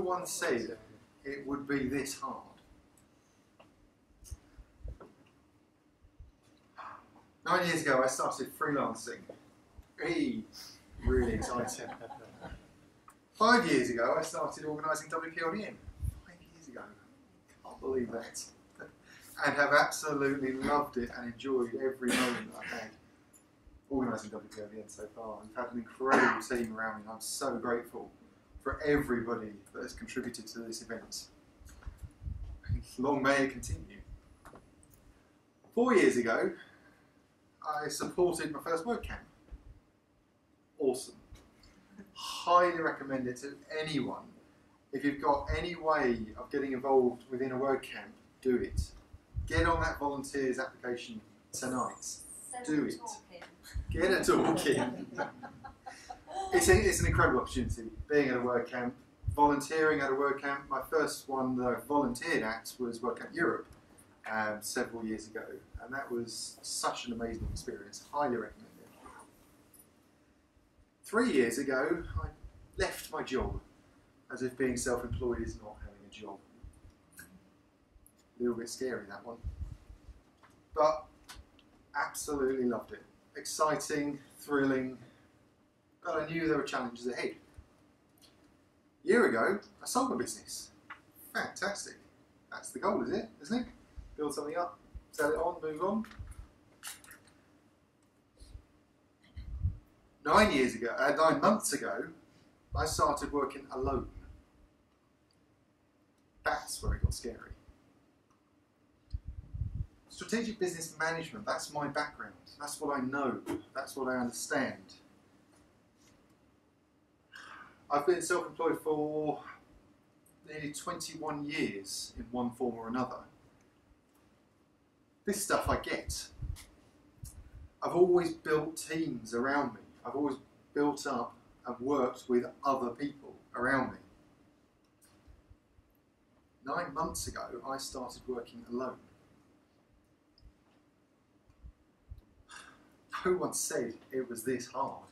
one said it would be this hard. Nine years ago, I started freelancing. Really exciting. 5 years ago, I started organising WPLDN. 5 years ago. Can't believe that. And have absolutely loved it and enjoyed every moment that I've had organising WPLDN so far. I've had an incredible team around me. I'm so grateful for everybody that has contributed to this event. Long may it continue. 4 years ago, I supported my first WordCamp. Awesome. Highly recommend it to anyone. If you've got any way of getting involved within a WordCamp, do it. Get on that volunteers application tonight. Do it. Get a talk in. It's an incredible opportunity, being at a WordCamp, volunteering at a WordCamp. My first one that I volunteered at was WordCamp Europe several years ago, and that was such an amazing experience. Highly recommend it. 3 years ago, I left my job, as if being self-employed is not having a job. A little bit scary, that one. But absolutely loved it. Exciting, thrilling, but I knew there were challenges ahead. A year ago, I sold my business. Fantastic. That's the goal, isn't it? Build something up, sell it on, move on. 9 months ago, I started working alone. That's where it got scary. Strategic business management, that's my background. That's what I know. That's what I understand. I've been self-employed for nearly 21 years in one form or another. This stuff I get. I've always built teams around me. I've always built up and worked with other people around me. 9 months ago, I started working alone. No one said it was this hard.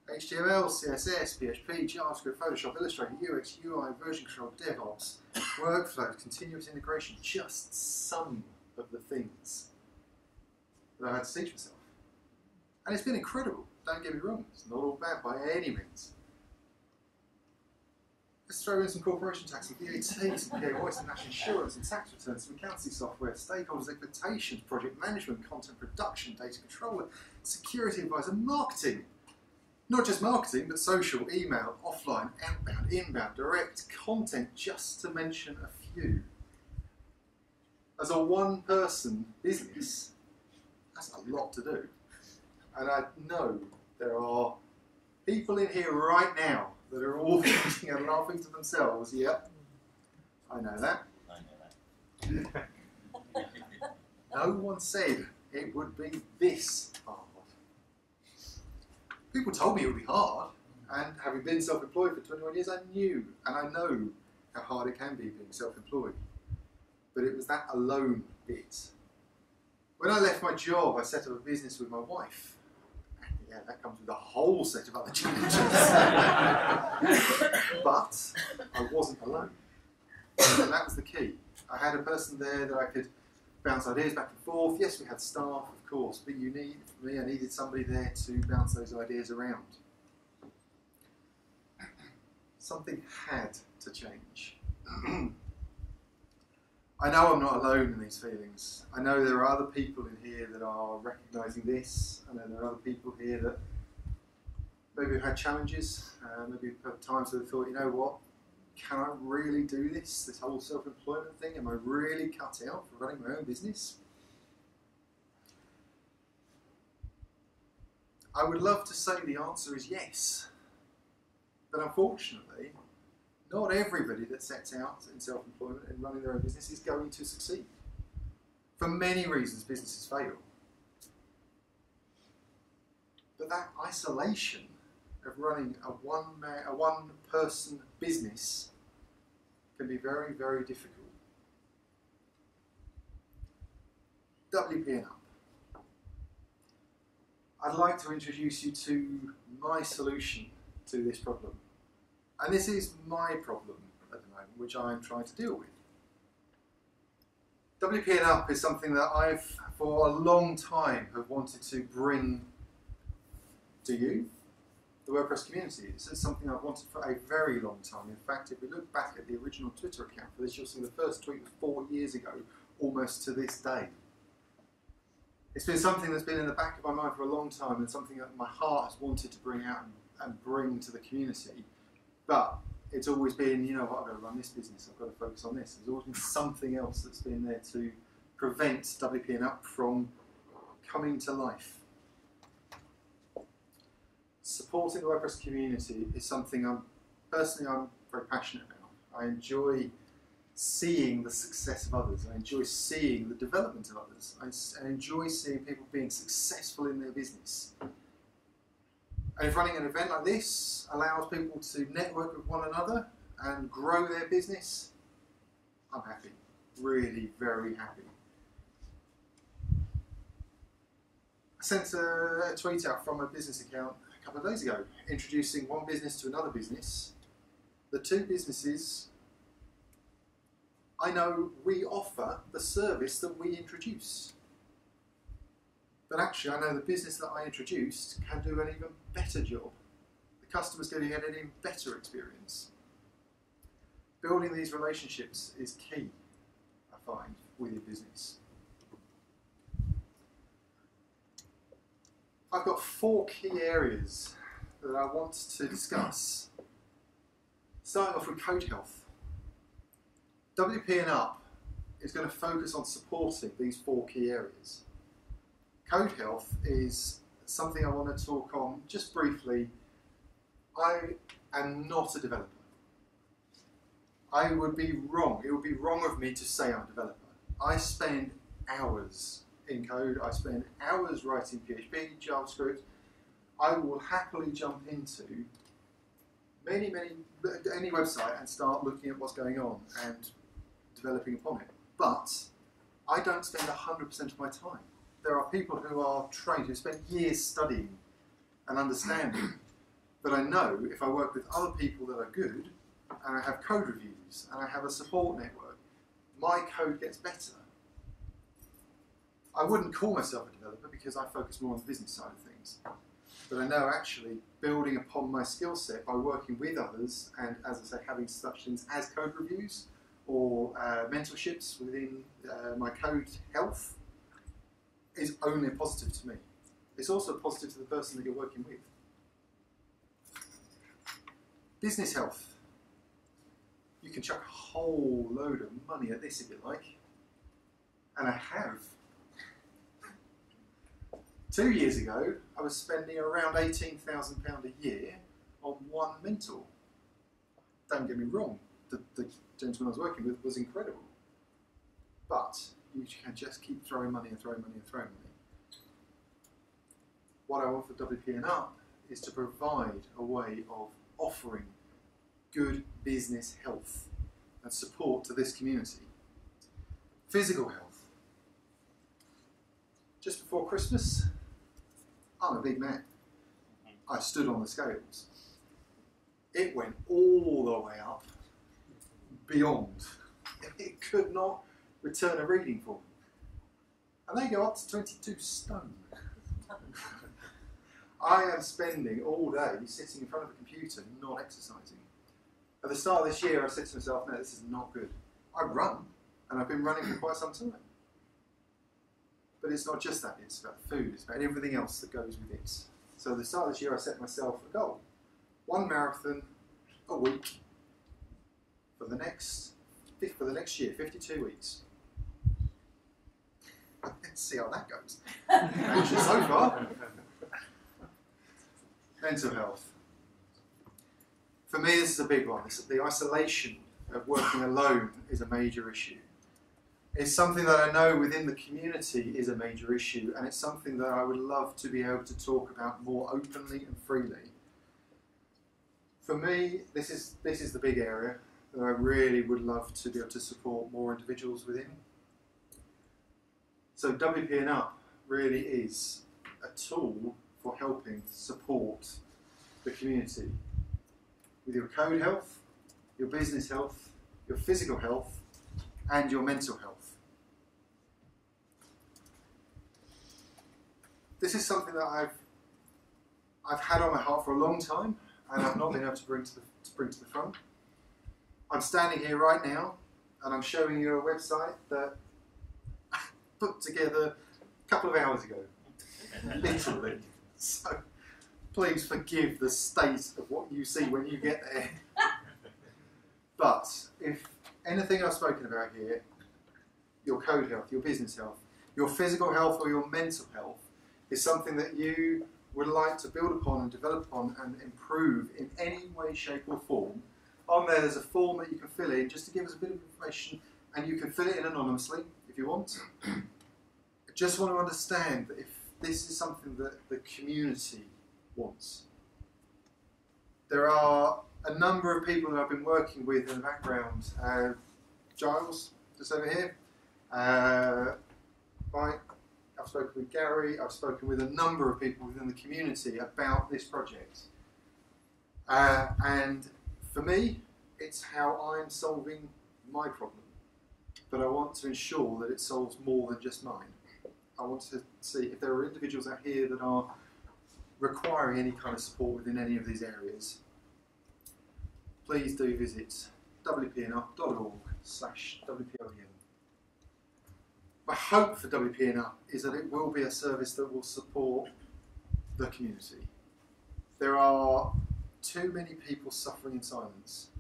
HTML, CSS, PHP, JavaScript, Photoshop, Illustrator, UX, UI, version control, DevOps, workflow, continuous integration, just some of the things that I had to teach myself. And it's been incredible, don't get me wrong, it's not all bad by any means. Let's throw in some corporation tax and VAT, some PAYE, some national insurance and tax returns, some accounting software, stakeholders' expectations, project management, content production, data controller, security advisor, marketing. Not just marketing, but social, email, offline, outbound, inbound, direct, content, just to mention a few. As a one-person business, that's a lot to do. And I know there are people in here right now that are all thinking and laughing to themselves, yep, I know that. I know that. No one said it would be this hard. People told me it would be hard, and having been self-employed for 21 years, I knew, and I know how hard it can be being self-employed. But it was that alone bit. When I left my job, I set up a business with my wife. And yeah, that comes with a whole set of other challenges. But I wasn't alone. And that was the key. I had a person there that I could bounce ideas back and forth. Yes, we had staff, of course, but I needed somebody there to bounce those ideas around. Something had to change. I know I'm not alone in these feelings. I know there are other people in here that are recognising this. I know there are other people here that maybe have had challenges, maybe have times where they thought, you know what, can I really do this whole self-employment thing? Am I really cut out for running my own business? I would love to say the answer is yes, but unfortunately, not everybody that sets out in self-employment and running their own business is going to succeed. For many reasons, businesses fail. But that isolation of running a one-person business can be very, very difficult. WPN up. I'd like to introduce you to my solution to this problem. And this is my problem at the moment, which I'm trying to deal with. WP and Up is something that I've, for a long time, have wanted to bring to you, the WordPress community. It's something I've wanted for a very long time. In fact, if we look back at the original Twitter account for this, you'll see the first tweet was 4 years ago, almost to this day. It's been something that's been in the back of my mind for a long time, and something that my heart has wanted to bring out and bring to the community. But it's always been, you know what, I've got to run this business, I've got to focus on this. There's always been something else that's been there to prevent WP and Up from coming to life. Supporting the WordPress community is something I'm very passionate about. I enjoy seeing the success of others. I enjoy seeing the development of others. I enjoy seeing people being successful in their business. And if running an event like this allows people to network with one another and grow their business, I'm happy. Really, very happy. I sent a tweet out from a business account a couple of days ago, introducing one business to another business. The two businesses, I know we offer the service that we introduce. But actually, I know the business that I introduced can do an even better job. The customer's going to get an even better experience. Building these relationships is key, I find, with your business. I've got 4 key areas that I want to discuss. Starting off with code health. WP and Up is going to focus on supporting these 4 key areas. Code health is something I want to talk on just briefly. I am not a developer. I would be wrong. It would be wrong of me to say I'm a developer. I spend hours in code. I spend hours writing PHP, JavaScript. I will happily jump into any website and start looking at what's going on and developing upon it. But I don't spend 100% of my time. There are people who are trained, who spend years studying and understanding. But I know if I work with other people that are good, and I have code reviews, and I have a support network, my code gets better. I wouldn't call myself a developer because I focus more on the business side of things. But I know actually building upon my skill set by working with others and, as I say, having such things as code reviews or mentorships within my code health is only a positive to me. It's also a positive to the person that you're working with. Business health. You can chuck a whole load of money at this if you like. And I have. 2 years ago, I was spending around £18,000 a year on one mentor. Don't get me wrong, the gentleman I was working with was incredible. But you can just keep throwing money and throwing money and throwing money. What I want for WP and Up is to provide a way of offering good business health and support to this community. Physical health. Just before Christmas, I'm a big man. I stood on the scales. It went all the way up, beyond. It could not return a reading for me. And they go up to 22 stone. I am spending all day sitting in front of a computer, not exercising. At the start of this year, I said to myself, no, this is not good. I run, and I've been running for quite some time. But it's not just that, it's about food, it's about everything else that goes with it. So at the start of this year, I set myself a goal. 1 marathon a week for the next year, 52 weeks. Let's see how that goes. Actually, so far. Mental health. For me, this is a big one. The isolation of working alone is a major issue. It's something that I know within the community is a major issue, and it's something that I would love to be able to talk about more openly and freely. For me, this is the big area that I really would love to be able to support more individuals within. So WP and Up really is a tool for helping support the community with your code health, your business health, your physical health, and your mental health. This is something that I've had on my heart for a long time, and I've not been able to bring to the front. I'm standing here right now, and I'm showing you a website that I put together a couple of hours ago, literally. So please forgive the state of what you see when you get there. But if anything I've spoken about here, your code health, your business health, your physical health or your mental health, is something that you would like to build upon and develop upon and improve in any way, shape or form, on there's a form that you can fill in just to give us a bit of information, and you can fill it in anonymously if you want. I just want to understand that if this is something that the community wants. There are a number of people that I've been working with in the background. Giles, just over here. Right. I've spoken with Gary. I've spoken with a number of people within the community about this project. And for me, it's how I'm solving my problem. But I want to ensure that it solves more than just mine. I want to see if there are individuals out here that are requiring any kind of support within any of these areas. Please do visit wpnup.org/WPLDN. My hope for WPNUp is that it will be a service that will support the community. There are too many people suffering in silence.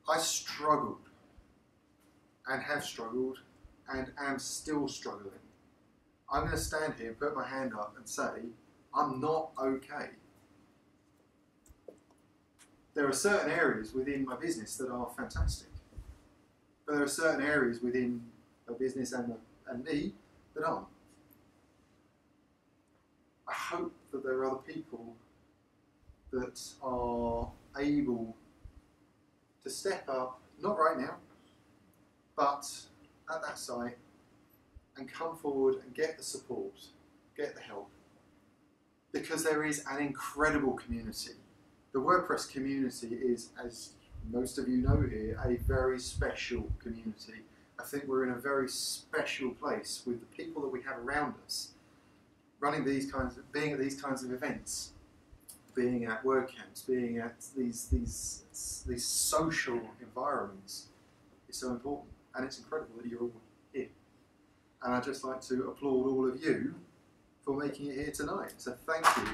I struggled and have struggled and am still struggling. I'm going to stand here and put my hand up and say, I'm not okay. There are certain areas within my business that are fantastic. But there are certain areas within a business and me that aren't. I hope that there are other people that are able to step up, not right now, but at that site, and come forward and get the support, get the help. Because there is an incredible community. The WordPress community is, as most of you know here, a very special community. I think we're in a very special place with the people that we have around us, running these kinds of, being at these kinds of events, being at WordCamps, being at these social environments is so important, and it's incredible that you're all here. And I'd just like to applaud all of you for making it here tonight. So thank you.